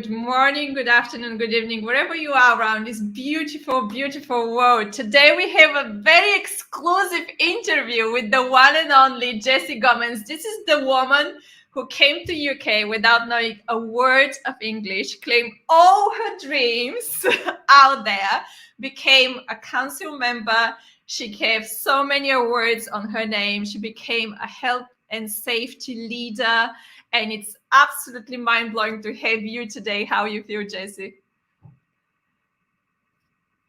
good morning, good afternoon, good evening, wherever you are around this beautiful, beautiful world. Today we have a very exclusive interview with the one and only Jessy Gomes. This is the woman who came to UK without knowing a word of English, claimed all her dreams out there, became a council member. She gave so many awards on her name. She became a health and safety leader. And it's absolutely mind-blowing to have you today. How you feel, Jessy?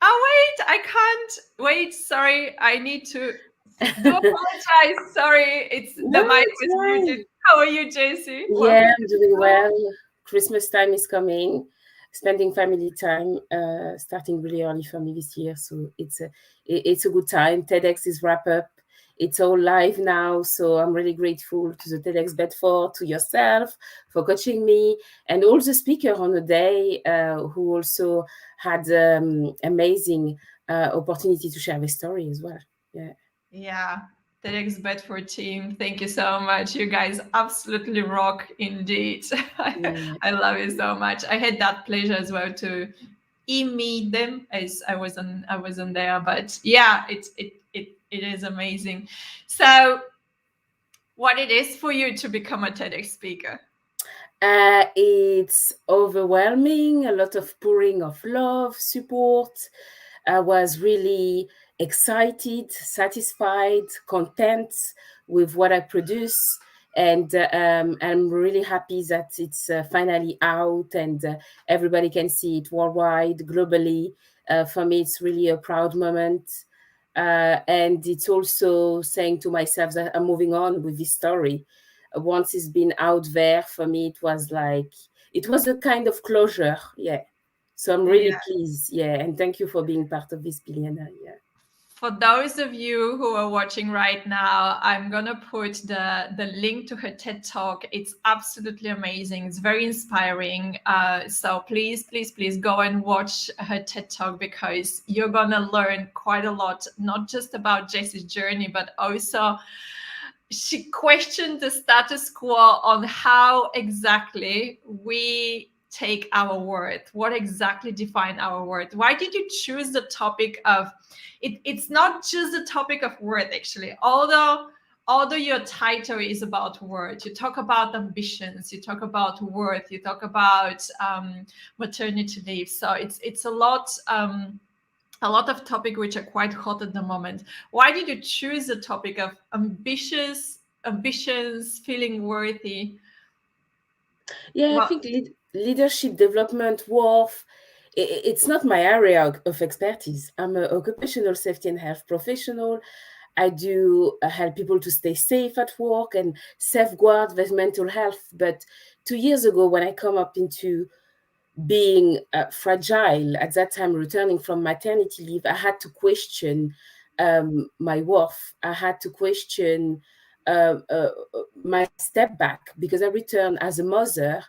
Oh, wait, I can't. Wait, sorry. I need to do apologize. Sorry, the mic was muted. How are you, Jessy? Yeah, I'm doing well. Christmas time is coming. Spending family time, starting really early for me this year. So it's a good time. TEDx is wrap up. It's all live now. So I'm really grateful to the TEDx Bedford, to yourself for coaching me, and all the speakers on the day who also had amazing opportunity to share their story as well. Yeah. TEDx Bedford team, thank you so much. You guys absolutely rock indeed. I love it so much. I had that pleasure as well to meet them as I wasn't there, but yeah, it is amazing. So what it is for you to become a TEDx speaker? It's overwhelming, a lot of pouring of love, support. I was really excited, satisfied, content with what I produce. And I'm really happy that it's finally out and everybody can see it worldwide, globally. For me, it's really a proud moment. And it's also saying to myself that I'm moving on with this story. Once it's been out there, for me, it was a kind of closure. Yeah. So I'm really pleased. Yeah. And thank you for being part of this, Billionaire. Yeah. For those of you who are watching right now, I'm going to put the link to her TED Talk. It's absolutely amazing. It's very inspiring. So please, please, please go and watch her TED Talk, because you're going to learn quite a lot, not just about Jessy's journey, but also she questioned the status quo on how exactly we take our worth. What exactly define our worth? Why did you choose the topic of it? It's not just the topic of worth, actually. Although your title is about worth, you talk about ambitions, you talk about worth, you talk about maternity leave. So it's a lot of topics which are quite hot at the moment. Why did you choose the topic of ambitions, feeling worthy? Yeah, I think leadership development, worth, it's not my area of expertise. I'm an occupational safety and health professional. I do help people to stay safe at work and safeguard their mental health. But 2 years ago, when I come up into being fragile, at that time returning from maternity leave, I had to question my worth. I had to question my step back, because I returned as a mother.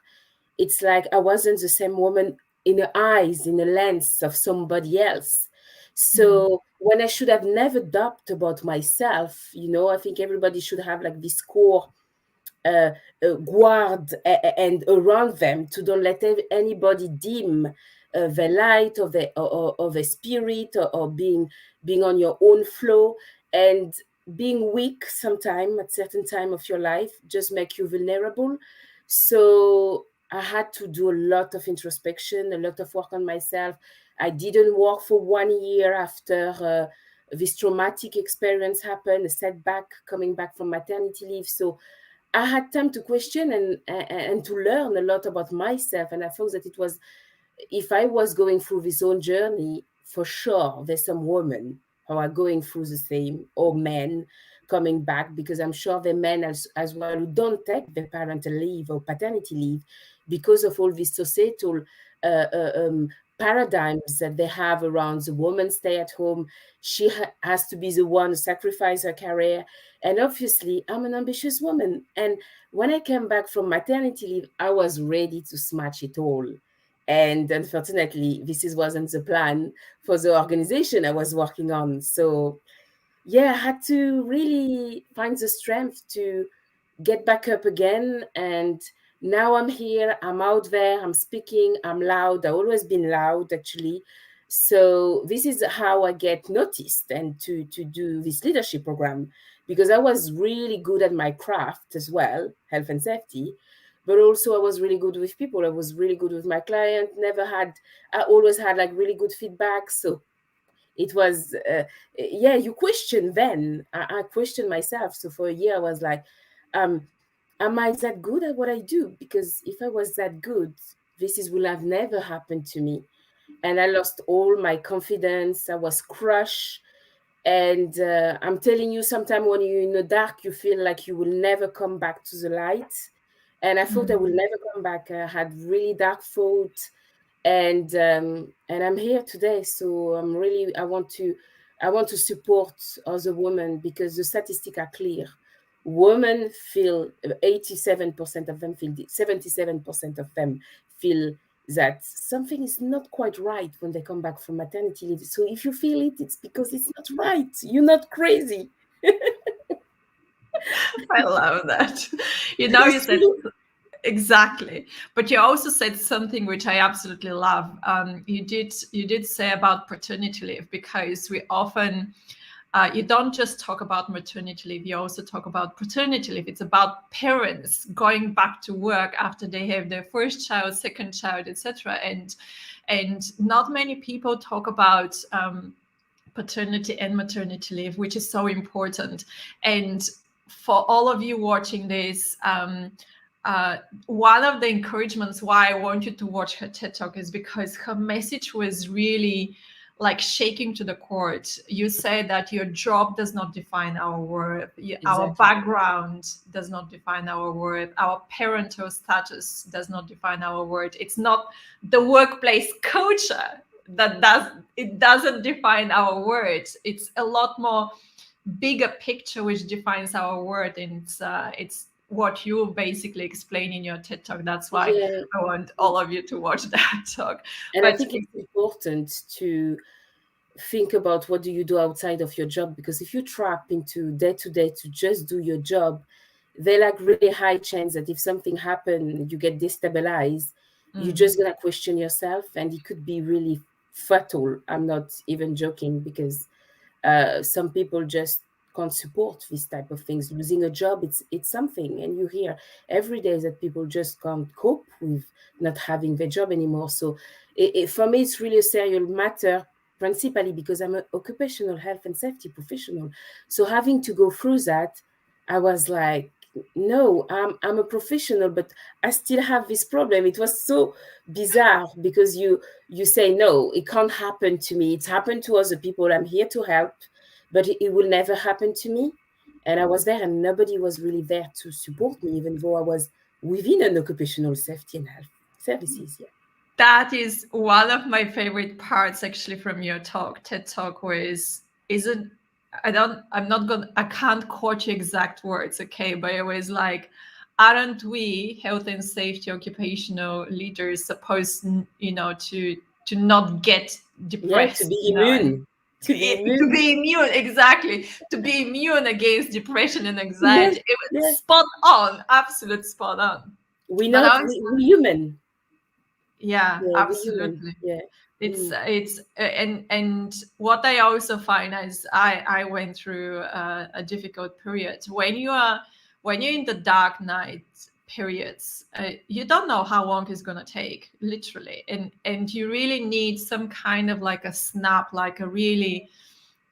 It's like I wasn't the same woman in the eyes, in the lens of somebody else. So when I should have never doubted about myself, I think everybody should have like this core guard and around them, to don't let anybody dim the light of the spirit, or being on your own flow. And being weak sometime at certain time of your life just make you vulnerable. So I had to do a lot of introspection, a lot of work on myself. I didn't work for 1 year after this traumatic experience happened, a setback coming back from maternity leave. So I had time to question and to learn a lot about myself. And I thought that it was, if I was going through this own journey, for sure, there's some women who are going through the same, or men coming back, because I'm sure the men as well who don't take the parental leave or paternity leave because of all these societal paradigms that they have around the woman stay at home. She has to be the one to sacrifice her career. And obviously, I'm an ambitious woman. And when I came back from maternity leave, I was ready to smash it all. And unfortunately, wasn't the plan for the organization I was working on. So, yeah, I had to really find the strength to get back up again and Now I'm here, I'm out there, I'm speaking, I'm loud. I've always been loud, actually. So this is how I get noticed and to do this leadership program, because I was really good at my craft as well, health and safety, but also I was really good with people. I was really good with my client. I always had like really good feedback. So it was, yeah, you question then. I questioned myself. So for a year, I was like, um, am I that good at what I do? Because if I was that good, will have never happened to me. And I lost all my confidence. I was crushed. And I'm telling you, sometimes when you're in the dark, you feel like you will never come back to the light. And I thought I will never come back. I had really dark thoughts, and I'm here today. So I want to support other women, because the statistics are clear. Women feel 87% of them feel 77% of them feel that something is not quite right when they come back from maternity leave. So if you feel it, it's because it's not right. You're not crazy. I love that. You It's said true. exactly, but you also said something which I absolutely love. You did say about paternity leave, because we often you don't just talk about maternity leave, you also talk about paternity leave. It's about parents going back to work after they have their first child, second child, etc. And not many people talk about paternity and maternity leave, which is so important. And for all of you watching this, one of the encouragements why I want you to watch her TED Talk is because her message was really like shaking to the core. You said that your job does not define our worth, our Exactly. background does not define our worth, our parental status does not define our worth. It's not the workplace culture it doesn't define our worth. It's a lot more bigger picture which defines our worth, and it's what you basically explain in your TED Talk. That's why Yeah. I want all of you to watch that talk. And I But think it's important to think about what do you do outside of your job, because if you trap into day to day to just do your job, there like really high chance that if something happen, you get destabilized, you're just gonna question yourself, and it could be really fatal. I'm not even joking, because some people just can't support this type of things. Losing a job, it's something, and you hear every day that people just can't cope with not having their job anymore. So for me, it's really a serious matter, principally because I'm an occupational health and safety professional. So having to go through that, I was like, no, I'm a professional, but I still have this problem. It was so bizarre, because you say, no, it can't happen to me. It's happened to other people. I'm here to help, but it will never happen to me. And I was there, and nobody was really there to support me, even though I was within an occupational safety and health services. Yeah. that is one of my favorite parts actually from your talk. TED Talk was isn't I can't quote you exact words, okay, but it was like, aren't we health and safety occupational leaders supposed to not get Yeah, to depressed, be immune. To be to immune. be immune, exactly, to be immune against depression and Yes, anxiety. It was yes. spot on, absolute spot on. We're But not, also, we human. yeah, Yeah, we human. absolutely. Yeah. And what I also find is I went through a difficult period. When you're in the dark night periods, you don't know how long it's gonna take, literally, and you really need some kind of like a snap, like a really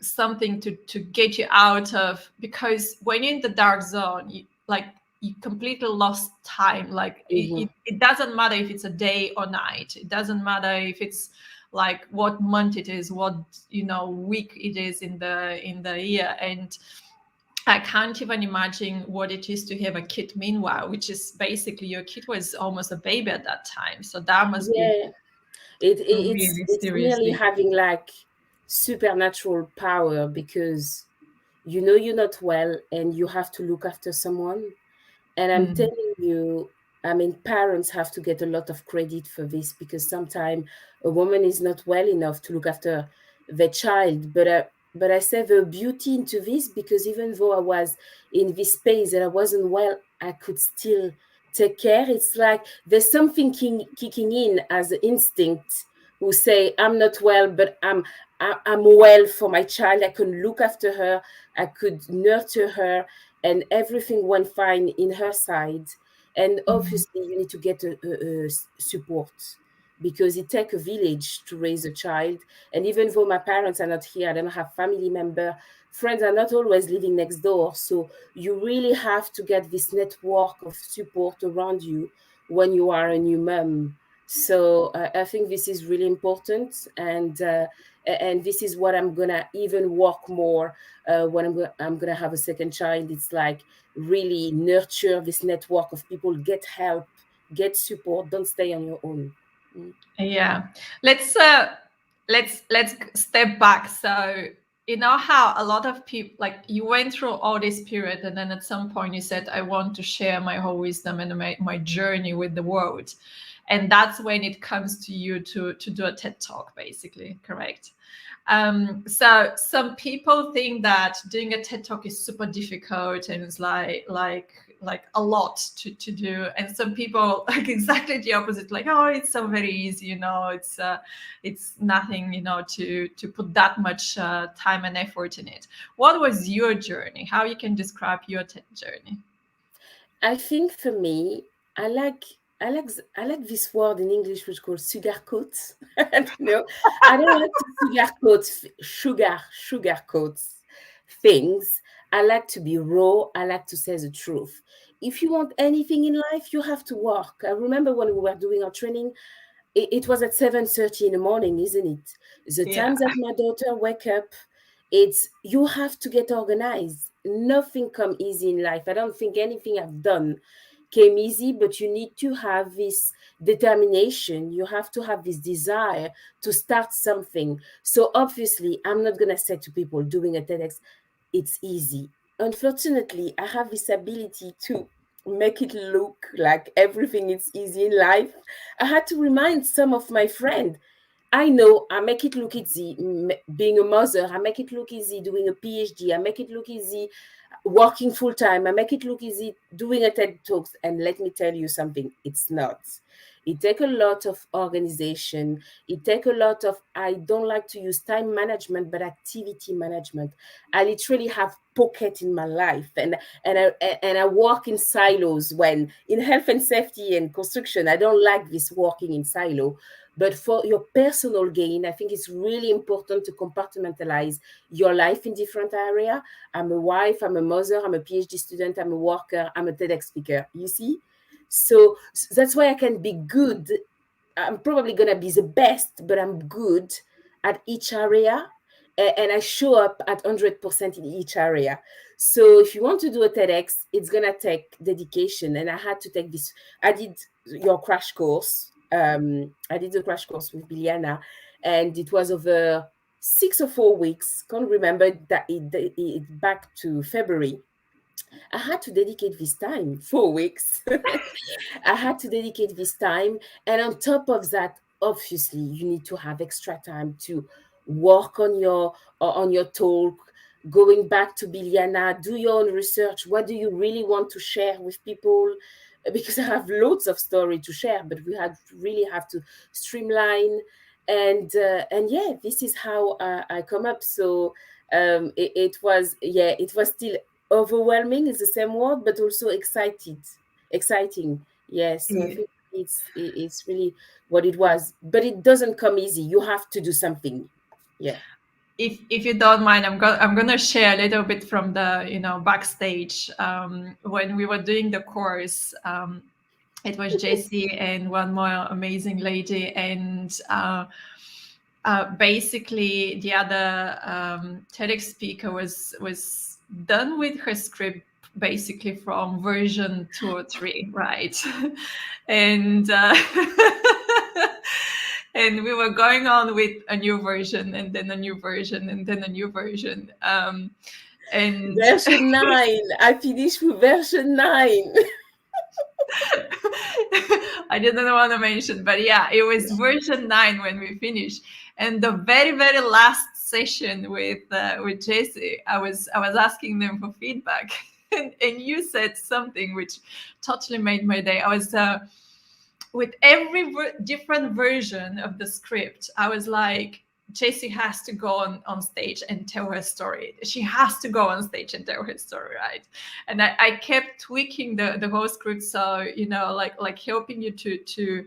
something to get you out of, because when you're in the dark zone, you completely lost time. Like Mm-hmm. it doesn't matter if it's a day or night, it doesn't matter if it's like what month it is, what week it is in the year. And I can't even imagine what it is to have a kid meanwhile, which is basically your kid was almost a baby at that time, so that must be Yeah. It's really it's nearly seriously. having like supernatural power, because you know you're not well and you have to look after someone. And I'm Mm. telling you, I mean, parents have to get a lot of credit for this, because sometimes a woman is not well enough to look after the child. But I say the beauty into this, because even though I was in this space and I wasn't well, I could still take care. It's like there's something kicking in as an instinct who say, I'm not well, but I'm well for my child. I can look after her. I could nurture her, and everything went fine in her side. And obviously, you need to get a support, because it takes a village to raise a child. And even though my parents are not here, I don't have family member, friends are not always living next door. So you really have to get this network of support around you when you are a new mom. So I think this is really important, and this is what I'm gonna even work more when I'm gonna have a second child. It's like really nurture this network of people, get help, get support, don't stay on your own. Yeah, let's step back. So you know how a lot of people, like, you went through all this period, and then at some point you said, I want to share my whole wisdom and my journey with the world, and that's when it comes to you to do a TED talk, basically, correct? So some people think that doing a TED talk is super difficult, and it's like a lot to do, and some people like exactly the opposite, like, oh, it's so very easy, you know, it's nothing, you know, to put that much time and effort in it. What was your journey? How you can describe your TED journey? I think for me, I like this word in English which is called sugarcoat. You know, I don't like to sugarcoat things. I like to be raw. I like to say the truth. If you want anything in life, you have to work. I remember when we were doing our training, it was at 7:30 in the morning, isn't it? The Yeah. time that my daughter wake up, it's you have to get organized. Nothing come easy in life. I don't think anything I've done came easy, but you need to have this determination. You have to have this desire to start something. So obviously, I'm not gonna say to people doing a TEDx, it's easy. Unfortunately, I have this ability to make it look like everything is easy in life. I had to remind some of my friends, I know I make it look easy being a mother. I make it look easy doing a PhD. I make it look easy working full time. I make it look easy doing a TED Talks. And let me tell you something, it's not. It takes a lot of organization. It takes a lot of, I don't like to use time management, but activity management. I literally have pocket in my life, and I work in silos. When in health and safety and construction, I don't like this working in silo. But for your personal gain, I think it's really important to compartmentalize your life in different area. I'm a wife, I'm a mother, I'm a PhD student, I'm a worker, I'm a TEDx speaker. You see? So that's why I can be good. I'm probably going to be the best, but I'm good at each area. And I show up at 100% in each area. So if you want to do a TEDx, it's going to take dedication. And I had to take this. I did your crash course. I did the crash course with Biliana, and it was over 6 or 4 weeks. Can't remember that it back to February. I had to dedicate this time, 4 weeks. I had to dedicate this time. And on top of that, obviously, you need to have extra time to work on your talk, going back to Biliana, do your own research. What do you really want to share with people? Because I have loads of story to share, but we had really have to streamline. And yeah, this is how I come up. So it was still overwhelming is the same word, but also exciting. Yes, so I think it's really what it was, but it doesn't come easy. You have to do something. Yeah. If you don't mind, I'm gonna share a little bit from the, you know, backstage. When we were doing the course, it was Jessy and one more amazing lady, and basically the other TEDx speaker was done with her script basically from version 2 or 3, right? And and we were going on with a new version, and then a new version, and then a new version. And Version 9. I finished with version 9. I didn't want to mention, but yeah, it was version 9 when we finished. And the very, very last session with Jessy, I was asking them for feedback. and you said something which totally made my day. I was with every different version of the script, I was like, Jessy has to go on stage and tell her story. She has to go on stage and tell her story, right? And I kept tweaking the whole script, so like helping you to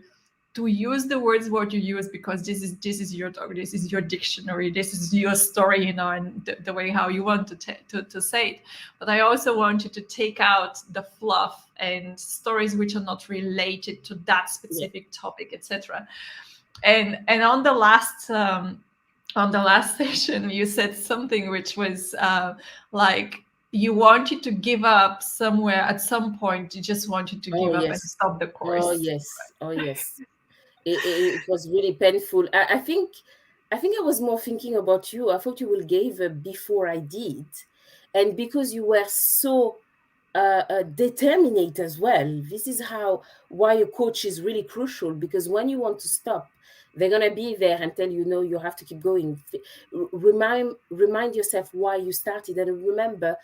use the words what you use, because this is your talk, this is your dictionary, this is your story, and the way how you want to say it. But I also want you to take out the fluff and stories which are not related to that specific topic, etc. And on the last session, you said something which was like, you wanted to give up somewhere at some point. You just wanted to give up and stop the course. Oh yes. It was really painful. I think I was more thinking about you. I thought you will give before I did, and because you were so determined as well. This is why a coach is really crucial, because when you want to stop, they're gonna be there and tell you, no, you have to keep going. Remind yourself why you started, and remember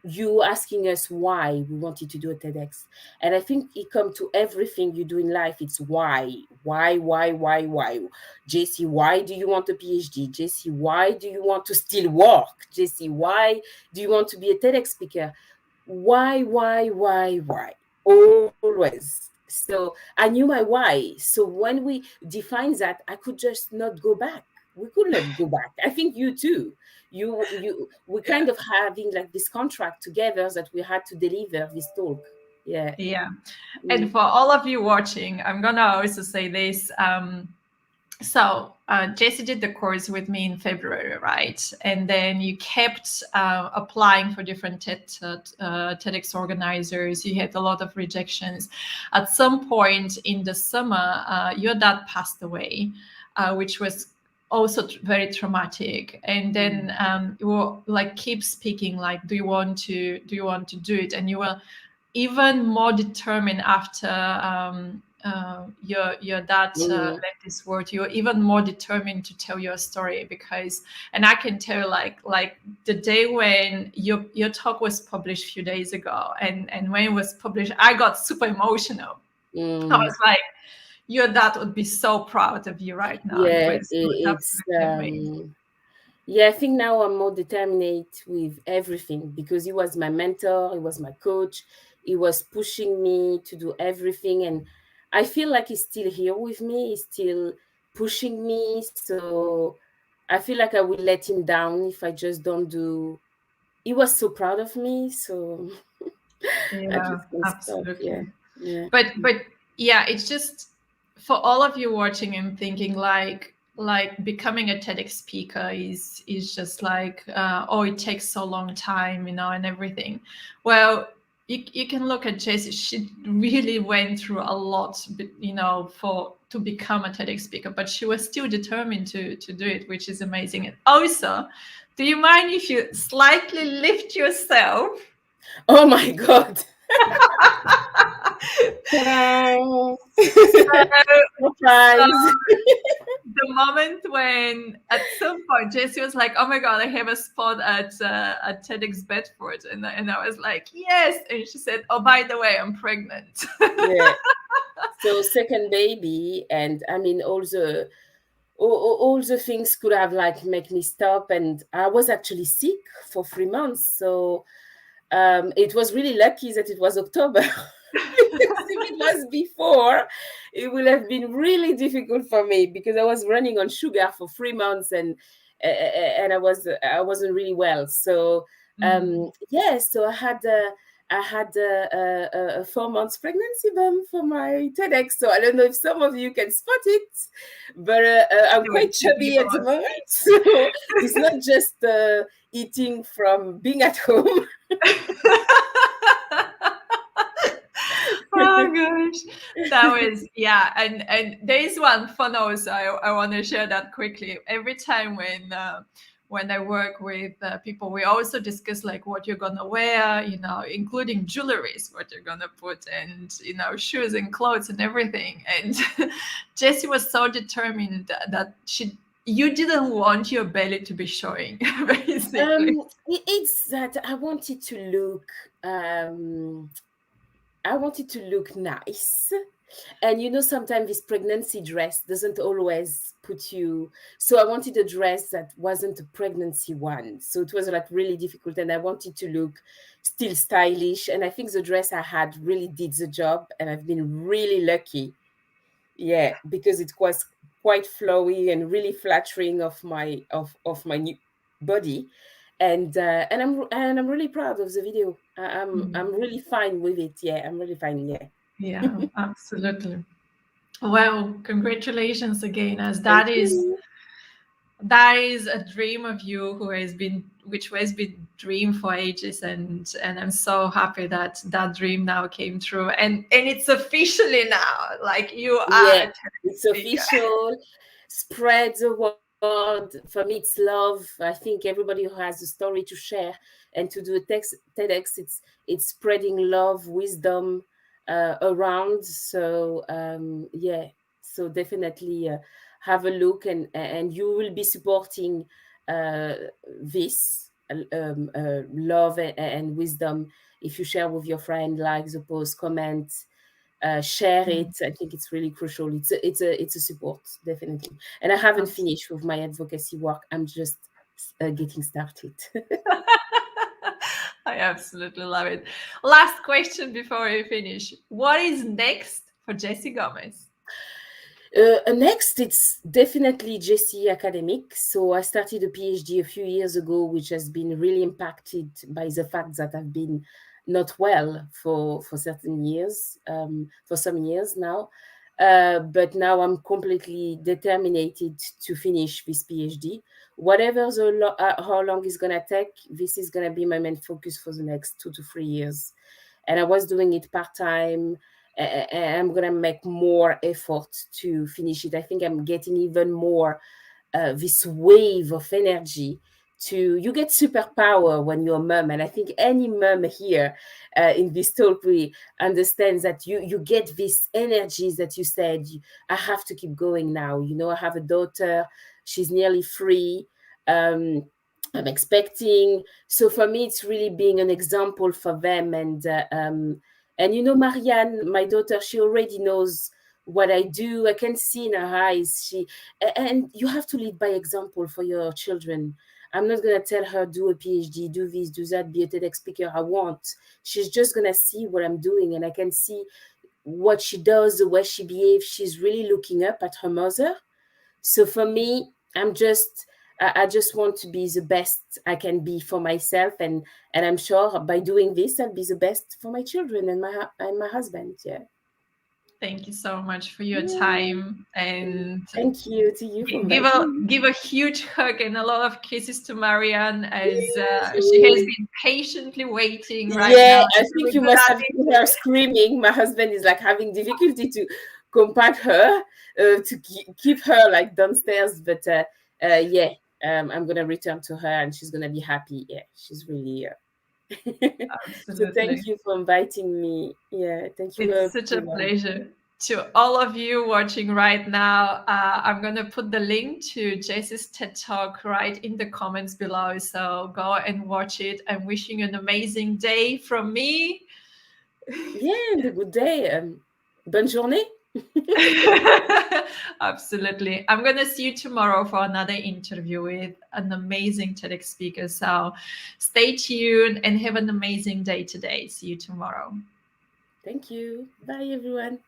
you asking us why we wanted to do a TEDx. And I think it comes to everything you do in life. It's why. Jessy, why do you want a PhD? Jessy, why do you want to still work? Jessy, why do you want to be a TEDx speaker? Why? Always. So I knew my why. So when we defined that, I could just not go back. We could not go back. I think you too. We kind of having like this contract together that we had to deliver this talk. Yeah. And for all of you watching, I'm gonna also say this. So Jessy did the course with me in February, right? And then you kept applying for different TEDx organizers. You had a lot of rejections. At some point in the summer, your dad passed away, which was also very traumatic. And then you were like, keep speaking, like, do you want to do it? And you were even more determined after your dad left this world. You're even more determined to tell your story, because, and I can tell, like the day when your talk was published a few days ago, and when it was published, I got super emotional. I was like, your dad would be so proud of you right now. Yeah, it's amazing. Yeah, I think now I'm more determined with everything, because he was my mentor, he was my coach, he was pushing me to do everything, and I feel like he's still here with me, he's still pushing me. So I feel like I will let him down if I just don't do. He was so proud of me, so I just can't absolutely stop. Yeah. But yeah, it's just for all of you watching and thinking like becoming a TEDx speaker is just like oh, it takes so long time, and everything. Well, you can look at Jessy. She really went through a lot, to become a TEDx speaker, but she was still determined to do it, which is amazing. And also, do you mind if you slightly lift yourself? Oh my God. Surprise. The moment when at some point Jessy was like, oh my God, I have a spot at TEDx Bedford, and I was like, yes. And she said, oh, by the way, I'm pregnant. Yeah. So second baby, and I mean all the things could have like make me stop, and I was actually sick for 3 months. So it was really lucky that it was October. Because if it was before, it would have been really difficult for me, because I was running on sugar for 3 months, and I wasn't really well. So so I had a 4 months pregnancy bump for my TEDx. So I don't know if some of you can spot it, but I'm quite chubby at the moment. So it's not just eating from being at home. Oh gosh, that was and there is one fun also. I want to share that quickly. Every time when I work with people, we also discuss like what you're gonna wear, including jewelries, what you're gonna put, and shoes and clothes and everything. And Jessy was so determined that she you didn't want your belly to be showing, basically. It's that I wanted to look nice. And sometimes this pregnancy dress doesn't always put you. So I wanted a dress that wasn't a pregnancy one. So it was like really difficult. And I wanted to look still stylish. And I think the dress I had really did the job. And I've been really lucky. Yeah, because it was quite flowy and really flattering of my new body. And I'm really proud of the video. I'm really fine with it. Yeah, I'm really fine. Yeah. Yeah, absolutely. Well, congratulations again, as Thank that is you. a dream of you which has been dream for ages, and I'm so happy that that dream now came true, and it's officially now, like, you are Yeah, a TEDx it's speaker. official. Spread the word. For me, it's love. I think everybody who has a story to share and to do a TEDx, it's spreading love, wisdom around. So yeah, so definitely have a look, and you will be supporting uh, this love and wisdom if you share with your friend, like the post, comment, share it. I think it's really crucial. It's a support, definitely. And I haven't Absolutely. finished with my advocacy work. I'm just getting started. I absolutely love it. Last question before we finish. What is next for Jessy Gomes? Next, it's definitely Jessy Academic. So I started a PhD a few years ago, which has been really impacted by the fact that I've been not well for certain years, for some years now. But now I'm completely determined to finish this PhD. Whatever how long it's gonna take, this is gonna be my main focus for the next 2 to 3 years. And I was doing it part time. I'm gonna make more effort to finish it. I think I'm getting even more this wave of energy. You get superpower when you're a mom, and I think any mom here in this talk we understands that you get this energy that you said, I have to keep going now. I have a daughter, she's nearly 3. I'm expecting. So for me, it's really being an example for them. And Marianne, my daughter, she already knows what I do. I can see in her eyes. And you have to lead by example for your children. I'm not gonna tell her do a PhD, do this, do that, be a TEDx speaker. I won't. She's just gonna see what I'm doing, and I can see what she does, the way she behaves. She's really looking up at her mother. So for me, I just want to be the best I can be for myself, and I'm sure by doing this, I'll be the best for my children and my husband. Yeah. Thank you so much for your Yeah. time, and Thank you to you for give inviting a me. give a huge hug and a lot of kisses to Marianne, as she has Yes. been patiently waiting right Yeah, now. I And we think you do must that have heard her screaming. My husband is like having difficulty to compact her, to keep her like downstairs. But yeah, I'm gonna return to her, and she's gonna be happy. Yeah, she's really. So thank absolutely. you for inviting me. Yeah, thank you, It's such a everyone. pleasure. To all of you watching right now, I'm going to put the link to Jessy's TED Talk right in the comments below. So go and watch it. I'm wishing you an amazing day from me. Yeah, and a good day. Bonne journée. Absolutely. I'm going to see you tomorrow for another interview with an amazing TEDx speaker. So stay tuned and have an amazing day today. See you tomorrow. Thank you. Bye, everyone.